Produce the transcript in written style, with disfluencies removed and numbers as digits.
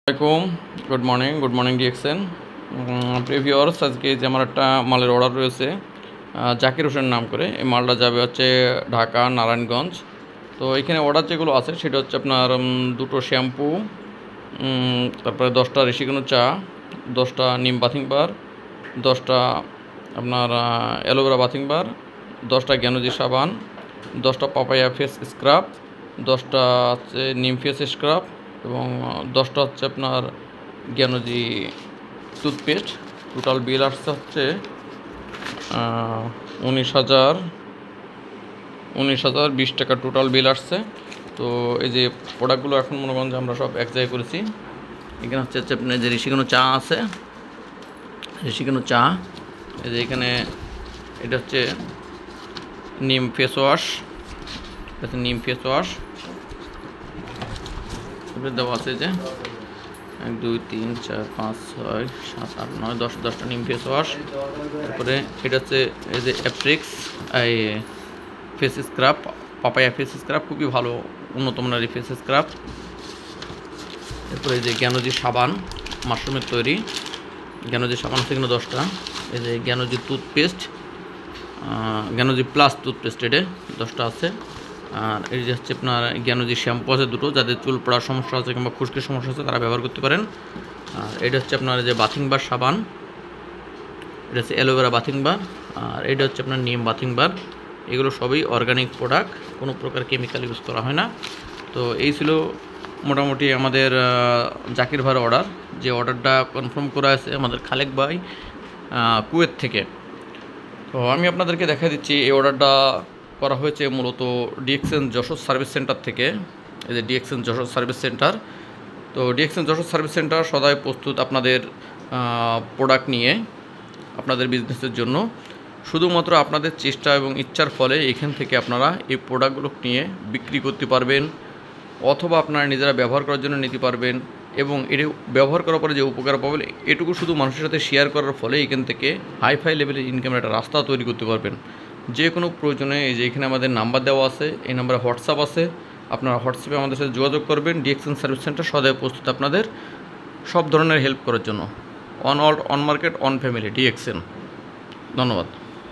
আসসালামাইকুম, good morning DXN previewers. আজকে যে আমার একটা মালের অর্ডার রয়েছে জাকির হোসেন নাম করে। এই মালটা যাবে হচ্ছে ঢাকা নারায়ণগঞ্জ। তো এখানে অর্ডার যেগুলো আছে সেটা হচ্ছে আপনার 2টো শ্যাম্পু, তারপরে 10টা ঋষিকেনো চা, 10টা নিম বাথিং বার, 10টা আপনার অ্যালোভেরা বাথিং বার, 10টা জ্ঞানজি সাবান, 10টা পাপায়া ফেস স্ক্রাব, 10টা হচ্ছে নিম ফেস স্ক্রাব এবং 10টা হচ্ছে আপনার জ্ঞানজি টুথপেস্ট। টোটাল বিল আসছে হচ্ছে 19,020 টাকা টোটাল বিল আসছে। তো এই যে প্রোডাক্টগুলো এখন মনে করেন যে আমরা সব এক জায়গায় করেছি। এখানে হচ্ছে আপনার যে ঋষিকেনো চা আছে, ঋষিকেনো চা। এই যে এখানে এটা হচ্ছে নিম ফেস ওয়াশ, নিম ফেস ওয়াশ দেওয়া আছে যে 1 2 3 4 5 6 7 8 9 10 10টা নিম ফেস ওয়াশ। তারপরে এটা হচ্ছে এই যে অ্যাপ্রিক্স এই face scrub, papaya face scrub, খুবই ভালো উন্নত মানের ফেস স্ক্রাব। এরপরে এই যে জ্ঞানজি সাবান, মাশরুমের তৈরি জ্ঞানজি সাবান আছে এখানে 10টা। এই যে জ্ঞানজি টুথপেস্ট, জ্ঞানজি প্লাস টুথপেস্ট, এটা 10টা আছে। আর এই যে হচ্ছে আপনার জ্ঞানজি শ্যাম্পু আছে 2টো, যাদের চুল পড়ার সমস্যা আছে কিংবা খুশকির সমস্যা আছে তারা ব্যবহার করতে পারেন। আর এটা হচ্ছে আপনার যে বাথিং বার সাবান, এটা হচ্ছে অ্যালোভেরা বাথিং বার, আর এটা হচ্ছে আপনার নিম বাথিং বার। এগুলো সবই অর্গানিক প্রোডাক্ট, কোনো প্রকার কেমিক্যাল ইউজ করা হয় না। তো এই ছিল মোটামুটি আমাদের জাকির ভাইয়ের অর্ডার। যে অর্ডারটা কনফার্ম করা আছে আমাদের খালেক ভাই কুয়েত থেকে। তো আমি আপনাদেরকে দেখা দিচ্ছি এই অর্ডারটা করা হয়েছে মূলত ডিএক্সএন যশোর সার্ভিস সেন্টার থেকে। এই যে ডিএক্সএন যশোর সার্ভিস সেন্টার। তো ডিএক্সএন যশোর সার্ভিস সেন্টার সদাই প্রস্তুত আপনাদের প্রোডাক্ট নিয়ে আপনাদের বিজনেসের জন্য। শুধুমাত্র আপনাদের চেষ্টা এবং ইচ্ছার ফলে এখান থেকে আপনারা এই প্রোডাক্টগুলো নিয়ে বিক্রি করতে পারবেন, অথবা আপনারা নিজেরা ব্যবহার করার জন্য নিতে পারবেন। এবং এটি ব্যবহার করার পরে যে উপকার পাবেন এটুকু শুধু মানুষের সাথে শেয়ার করার ফলে এখান থেকে হাইফাই লেভেলের ইনকামের একটা রাস্তা তৈরি করতে পারবেন। যে কোনো প্রয়োজনে এই যে এখানে আমাদের নাম্বার দেওয়া আছে, এই নাম্বারে হোয়াটসঅ্যাপ আছে, আপনারা হোয়াটসঅ্যাপে আমাদের সাথে যোগাযোগ করবেন। ডিএক্সএন সার্ভিস সেন্টার সদাই প্রস্তুত আপনাদের সব ধরনের হেল্প করার জন্য। On market on family DXN. ধন্যবাদ।